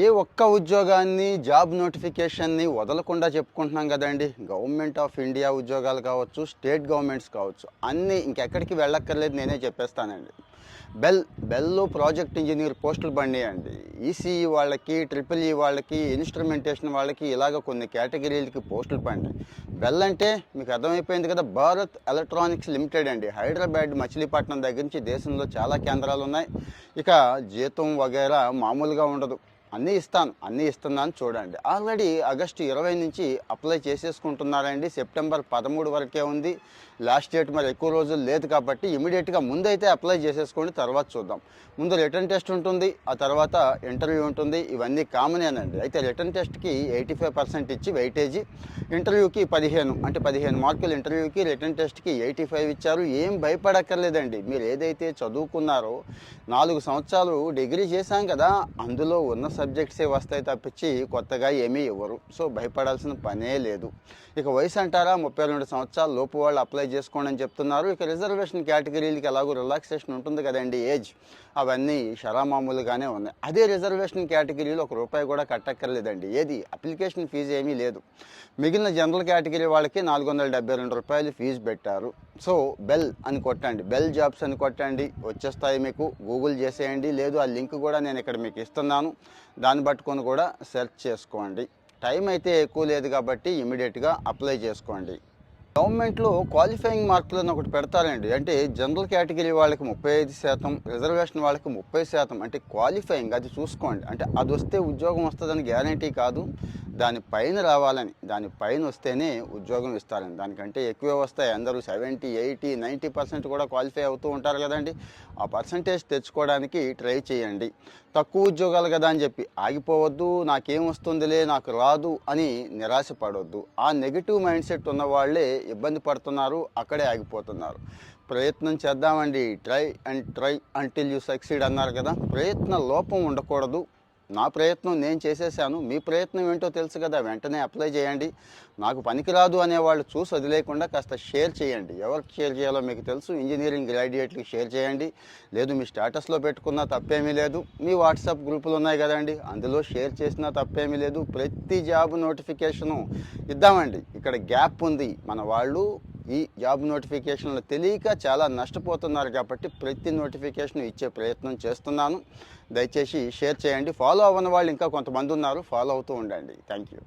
ఏ ఒక్క ఉద్యోగాన్ని జాబ్ నోటిఫికేషన్ని వదలకుండా చెప్పుకుంటున్నాం కదండి. గవర్నమెంట్ ఆఫ్ ఇండియా ఉద్యోగాలు కావచ్చు, స్టేట్ గవర్నమెంట్స్ కావచ్చు, అన్నీ ఇంకెక్కడికి వెళ్ళక్కర్లేదు, నేనే చెప్పేస్తానండి. బెల్లో ప్రాజెక్ట్ ఇంజనీర్ పోస్టులు పడినాయండి. ఈసీఈ వాళ్ళకి, ట్రిపుల్ ఈ వాళ్ళకి, ఇన్స్ట్రుమెంటేషన్ వాళ్ళకి ఇలాగ కొన్ని కేటగిరీలకి పోస్టులు పడినాయి. బెల్ అంటే మీకు అర్థమైపోయింది కదా, భారత్ ఎలక్ట్రానిక్స్ లిమిటెడ్ అండి. హైదరాబాద్ మచిలీపట్నం దగ్గర నుంచి దేశంలో చాలా కేంద్రాలు ఉన్నాయి. ఇక జీతం వగైరా మామూలుగా ఉండదు. అన్నీ ఇస్తున్నాను చూడండి. ఆల్రెడీ ఆగస్టు 20 నుంచి అప్లై చేసేసుకుంటున్నారండి. సెప్టెంబర్ 13 వరకే ఉంది లాస్ట్ డేట్. మరి ఎక్కువ రోజులు లేదు కాబట్టి ఇమీడియట్గా ముందైతే అప్లై చేసేసుకోండి, తర్వాత చూద్దాం. ముందు రిటర్న్ టెస్ట్ ఉంటుంది, ఆ తర్వాత ఇంటర్వ్యూ ఉంటుంది. ఇవన్నీ కామనేనండి. అయితే రిటర్న్ టెస్ట్కి 85% ఇచ్చి వెయిటేజీ, ఇంటర్వ్యూకి 15 మార్కులు ఇంటర్వ్యూకి, రిటర్న్ టెస్ట్కి 85 ఇచ్చారు. ఏం భయపడక్కర్లేదండి. మీరు ఏదైతే చదువుకున్నారో 4 సంవత్సరాలు డిగ్రీ చేశాం కదా, అందులో ఉన్న సబ్జెక్ట్సే వస్తాయి తప్పించి కొత్తగా ఏమీ ఇవ్వరు. సో భయపడాల్సిన పనే లేదు. ఇక వయసు అంటారా, 32 సంవత్సరాల లోపు వాళ్ళు అప్లై చేసుకోండి అని చెప్తున్నారు. ఇక రిజర్వేషన్ కేటగిరీలకి ఎలాగో రిలాక్సేషన్ ఉంటుంది కదండి, ఏజ్, అవన్నీ షరామామూలుగానే ఉన్నాయి. అదే రిజర్వేషన్ కేటగిరీలో ₹1 కూడా కట్టక్కర్లేదండి. ఏది అప్లికేషన్ ఫీజు ఏమీ లేదు. మిగిలిన జనరల్ కేటగిరీ వాళ్ళకి ₹472 ఫీజు పెట్టారు. సో బెల్ అని కొట్టండి, బెల్ జాబ్స్ అని కొట్టండి, వచ్చేస్తాయి మీకు. గూగుల్ చేసేయండి, లేదు ఆ లింక్ కూడా నేను ఇక్కడ మీకు ఇస్తున్నాను, దాన్ని పట్టుకొని కూడా సెర్చ్ చేసుకోండి. టైం అయితే ఎక్కువ లేదు కాబట్టి ఇమీడియట్గా అప్లై చేసుకోండి. గవర్నమెంట్లో క్వాలిఫైయింగ్ మార్కులు అని ఒకటి పెడతారండి. అంటే జనరల్ కేటగిరీ వాళ్ళకి 35%, రిజర్వేషన్ వాళ్ళకి 30%. అంటే క్వాలిఫైయింగ్ అది చూసుకోండి. అంటే అది వస్తే ఉద్యోగం వస్తుందని గ్యారంటీ కాదు, దానిపైన రావాలని, దానిపైన వస్తేనే ఉద్యోగం ఇస్తారని. దానికంటే ఎక్కువే వస్తాయి. అందరూ 70, 80, 90% కూడా క్వాలిఫై అవుతూ ఉంటారు కదండి. ఆ పర్సంటేజ్ తెచ్చుకోవడానికి ట్రై చేయండి. తక్కువ ఉద్యోగాలు కదా అని చెప్పి ఆగిపోవద్దు. నాకేం వస్తుందిలే, నాకు రాదు అని నిరాశపడవద్దు. ఆ నెగిటివ్ మైండ్ సెట్ ఉన్న వాళ్ళే ఇబ్బంది పడుతున్నారు, అక్కడే ఆగిపోతున్నారు. ప్రయత్నం చేద్దామండి. ట్రై అంటిల్ యూ సక్సీడ్ అన్నారు కదా. ప్రయత్న లోపం ఉండకూడదు. నా ప్రయత్నం నేను చేసేసాను, మీ ప్రయత్నం ఏంటో తెలుసు కదా, వెంటనే అప్లై చేయండి. నాకు పనికిరాదు అనేవాళ్ళు చూసి వదిలేకుండా కాస్త షేర్ చేయండి. ఎవరికి షేర్ చేయాలో మీకు తెలుసు. ఇంజనీరింగ్ గ్రాడ్యుయేట్లకి షేర్ చేయండి, లేదు మీ స్టేటస్లో పెట్టుకున్నా తప్పేమీ లేదు. మీ వాట్సాప్ గ్రూపులు ఉన్నాయి కదండి, అందులో షేర్ చేసినా తప్పేమీ లేదు. ప్రతి జాబ్ నోటిఫికేషను ఇద్దామండి. ఇక్కడ గ్యాప్ ఉంది. మన వాళ్ళు ఈ జాబ్ నోటిఫికేషన్లు తెలియక చాలా నష్టపోతున్నారు కాబట్టి ప్రతి నోటిఫికేషన్ ఇచ్చే ప్రయత్నం చేస్తున్నాను. దయచేసి షేర్ చేయండి. ఫాలో అవ్వని వాళ్ళు ఇంకా కొంతమంది ఉన్నారు, ఫాలో అవుతూ ఉండండి. Thank you.